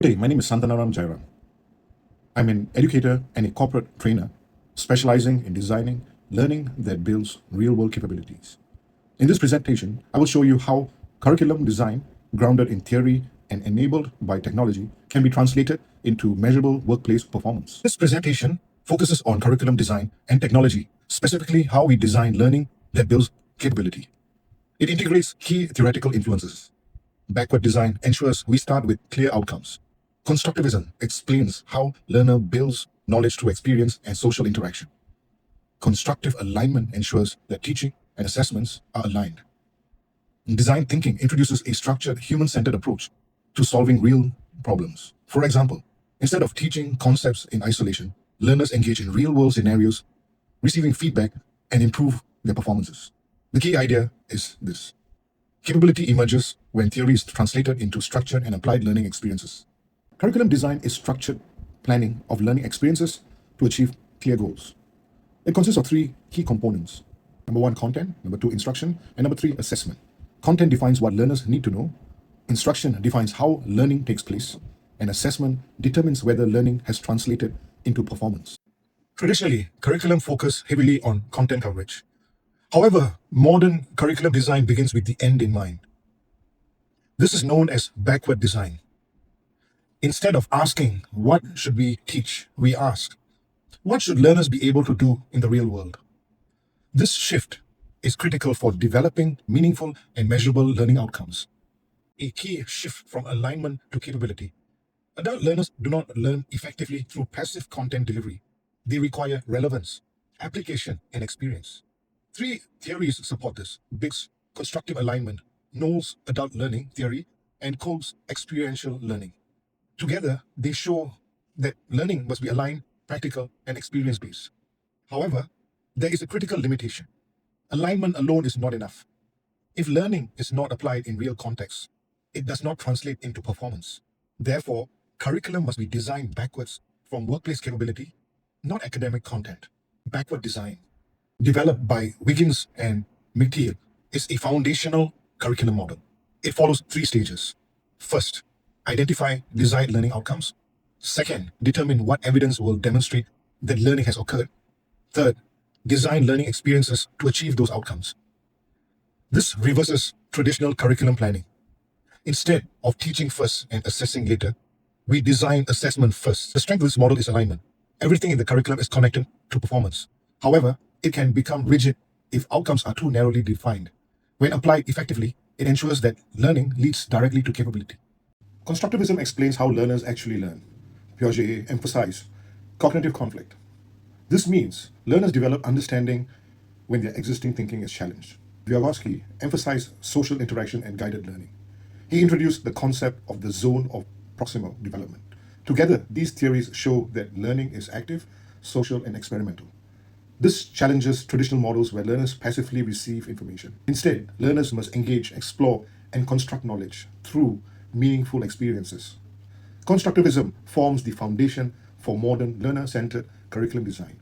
Good day, my name is Santanaram Jairam. I'm an educator and a corporate trainer specializing in designing learning that builds real-world capabilities. In this presentation, I will show you how curriculum design, grounded in theory and enabled by technology, can be translated into measurable workplace performance. This presentation focuses on curriculum design and technology, specifically how we design learning that builds capability. It integrates key theoretical influences. Backward design ensures we start with clear outcomes. Constructivism explains how learner builds knowledge through experience and social interaction. Constructive alignment ensures that teaching and assessments are aligned. Design thinking introduces a structured, human-centered approach to solving real problems. For example, instead of teaching concepts in isolation, learners engage in real-world scenarios, receiving feedback, and improve their performances. The key idea is this. Capability emerges when theory is translated into structured and applied learning experiences. Curriculum design is structured planning of learning experiences to achieve clear goals. It consists of three key components. Number one, content. Number two, instruction. And number three, assessment. Content defines what learners need to know. Instruction defines how learning takes place. And assessment determines whether learning has translated into performance. Traditionally, curriculum focus heavily on content coverage. However, modern curriculum design begins with the end in mind. This is known as backward design. Instead of asking, what should we teach, we ask, what should learners be able to do in the real world? This shift is critical for developing meaningful and measurable learning outcomes. A key shift from alignment to capability. Adult learners do not learn effectively through passive content delivery. They require relevance, application, and experience. Three theories support this: Biggs' constructive alignment, Knowles' adult learning theory, and Kolb's experiential learning. Together, they show that learning must be aligned, practical, and experience-based. However, there is a critical limitation. Alignment alone is not enough. If learning is not applied in real contexts, it does not translate into performance. Therefore, curriculum must be designed backwards from workplace capability, not academic content. Backward design, developed by Wiggins and McTighe, is a foundational curriculum model. It follows three stages. First, identify desired learning outcomes. Second, determine what evidence will demonstrate that learning has occurred. Third, design learning experiences to achieve those outcomes. This reverses traditional curriculum planning. Instead of teaching first and assessing later, we design assessment first. The strength of this model is alignment. Everything in the curriculum is connected to performance. However, it can become rigid if outcomes are too narrowly defined. When applied effectively, it ensures that learning leads directly to capability. Constructivism explains how learners actually learn. Piaget emphasized cognitive conflict. This means learners develop understanding when their existing thinking is challenged. Vygotsky emphasized social interaction and guided learning. He introduced the concept of the zone of proximal development. Together, these theories show that learning is active, social, and experimental. This challenges traditional models where learners passively receive information. Instead, learners must engage, explore, and construct knowledge through meaningful experiences. Constructivism forms the foundation for modern learner-centered curriculum design.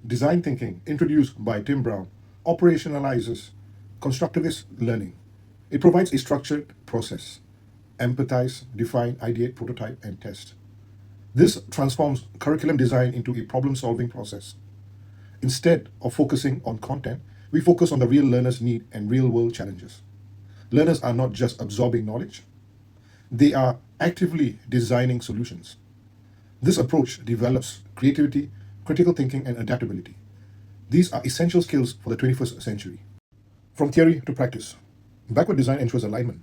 Design thinking, introduced by Tim Brown, operationalizes constructivist learning. It provides a structured process: empathize, define, ideate, prototype, and test. This transforms curriculum design into a problem-solving process. Instead of focusing on content, we focus on the real learner's need and real-world challenges. Learners are not just absorbing knowledge, they are actively designing solutions. This approach develops creativity, critical thinking, and adaptability. These are essential skills for the 21st century. From theory to practice, backward design ensures alignment.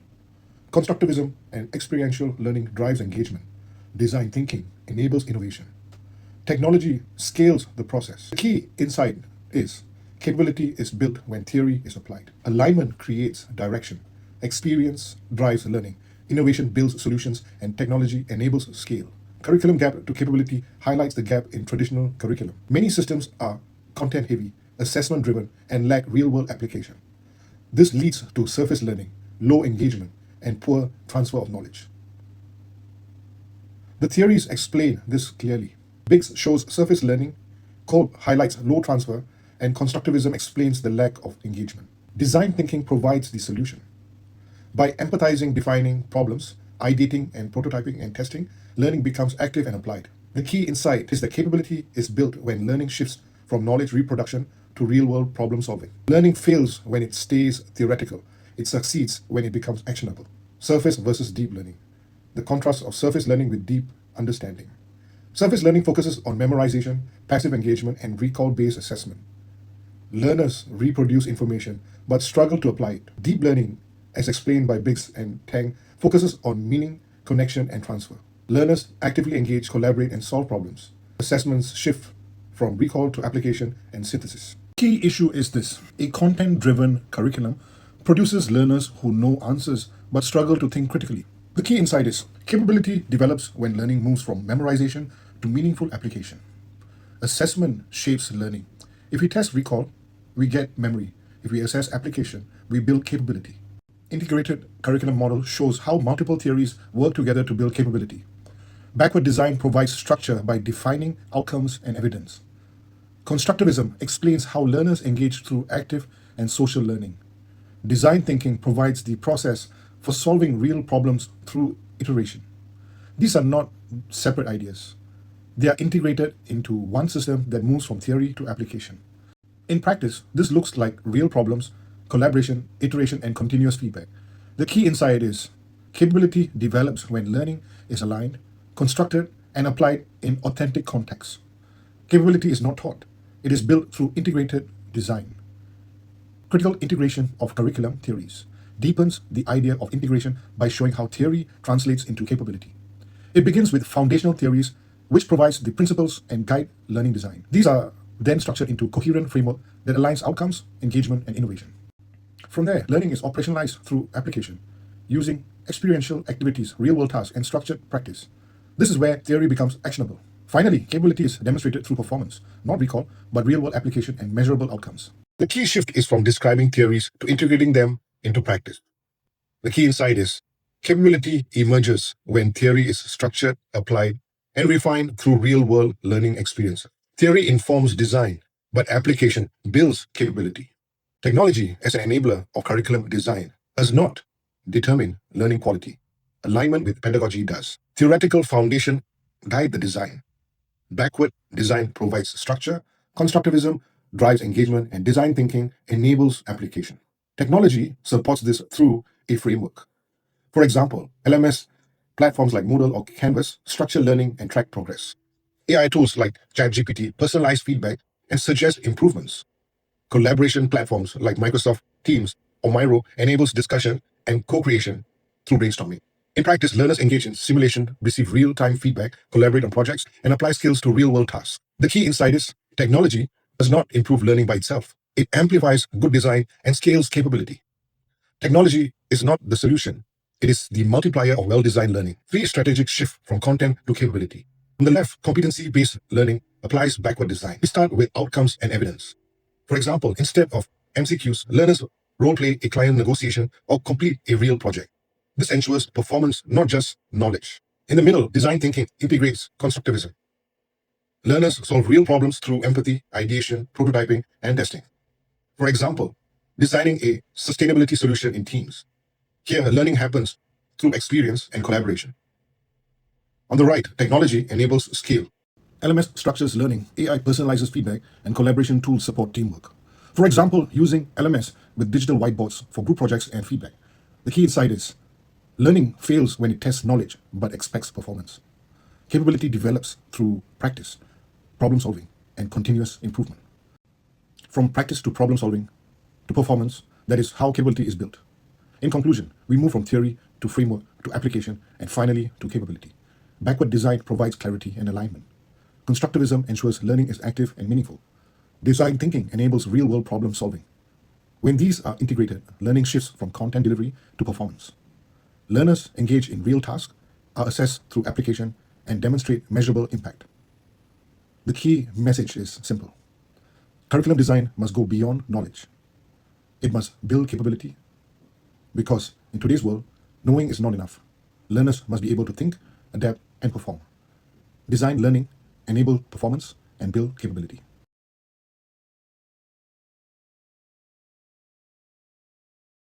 Constructivism and experiential learning drives engagement. Design thinking enables innovation. Technology scales the process. The key insight is capability is built when theory is applied. Alignment creates direction. Experience drives learning. Innovation builds solutions, and technology enables scale. Curriculum gap to capability highlights the gap in traditional curriculum. Many systems are content-heavy, assessment-driven, and lack real-world application. This leads to surface learning, low engagement, and poor transfer of knowledge. The theories explain this clearly. Biggs shows surface learning, Kolb highlights low transfer, and constructivism explains the lack of engagement. Design thinking provides the solution. By empathizing defining problems, ideating and prototyping and testing, learning becomes active and applied. The key insight is that capability is built when learning shifts from knowledge reproduction to real-world problem solving. Learning fails when it stays theoretical. It succeeds when it becomes actionable. Surface versus deep learning. The contrast of surface learning with deep understanding. Surface learning focuses on memorization, passive engagement, and recall-based assessment. Learners reproduce information but struggle to apply it. Deep learning, as explained by Biggs and Tang, focuses on meaning, connection, and transfer. Learners actively engage, collaborate, and solve problems. Assessments shift from recall to application and synthesis. Key issue is this: a content-driven curriculum produces learners who know answers but struggle to think critically. The key insight is capability develops when learning moves from memorization to meaningful application. Assessment shapes learning. If we test recall, we get memory. If we assess application, we build capability. Integrated curriculum model shows how multiple theories work together to build capability. Backward design provides structure by defining outcomes and evidence. Constructivism explains how learners engage through active and social learning. Design thinking provides the process for solving real problems through iteration. These are not separate ideas. They are integrated into one system that moves from theory to application. In practice, this looks like real problems, collaboration, iteration, and continuous feedback. The key insight is capability develops when learning is aligned, constructed, and applied in authentic contexts. Capability is not taught. It is built through integrated design. Critical integration of curriculum theories deepens the idea of integration by showing how theory translates into capability. It begins with foundational theories, which provides the principles and guide learning design. These are then structured into a coherent framework that aligns outcomes, engagement, and innovation. From there, learning is operationalized through application, using experiential activities, real-world tasks, and structured practice. This is where theory becomes actionable. Finally, capability is demonstrated through performance, not recall, but real-world application and measurable outcomes. The key shift is from describing theories to integrating them into practice. The key insight is capability emerges when theory is structured, applied, and refined through real-world learning experience. Theory informs design, but application builds capability. Technology, as an enabler of curriculum design, does not determine learning quality. Alignment with pedagogy does. Theoretical foundation guide the design. Backward design provides structure. Constructivism drives engagement, and design thinking enables application. Technology supports this through a framework. For example, LMS platforms like Moodle or Canvas structure learning and track progress. AI tools like ChatGPT personalize feedback and suggest improvements. Collaboration platforms like Microsoft Teams or Miro enables discussion and co-creation through brainstorming. In practice, learners engage in simulation, receive real-time feedback, collaborate on projects, and apply skills to real-world tasks. The key insight is technology does not improve learning by itself. It amplifies good design and scales capability. Technology is not the solution. It is the multiplier of well-designed learning. 3 strategic shift from content to capability. On the left, competency-based learning applies backward design. We start with outcomes and evidence. For example, instead of MCQs, learners role-play a client negotiation or complete a real project. This ensures performance, not just knowledge. In the middle, design thinking integrates constructivism. Learners solve real problems through empathy, ideation, prototyping, and testing. For example, designing a sustainability solution in teams. Here, learning happens through experience and collaboration. On the right, technology enables scale. LMS structures learning, AI personalizes feedback, and collaboration tools support teamwork. For example, using LMS with digital whiteboards for group projects and feedback. The key insight is learning fails when it tests knowledge but expects performance. Capability develops through practice, problem solving, and continuous improvement. From practice to problem solving to performance, that is how capability is built. In conclusion, we move from theory to framework to application and finally to capability. Backward design provides clarity and alignment. Constructivism ensures learning is active and meaningful. Design thinking enables real-world problem solving. When these are integrated, learning shifts from content delivery to performance. Learners engage in real tasks, are assessed through application, and demonstrate measurable impact. The key message is simple. Curriculum design must go beyond knowledge. It must build capability, because in today's world, knowing is not enough. Learners must be able to think, adapt, and perform. Design learning, enable performance, and build capability.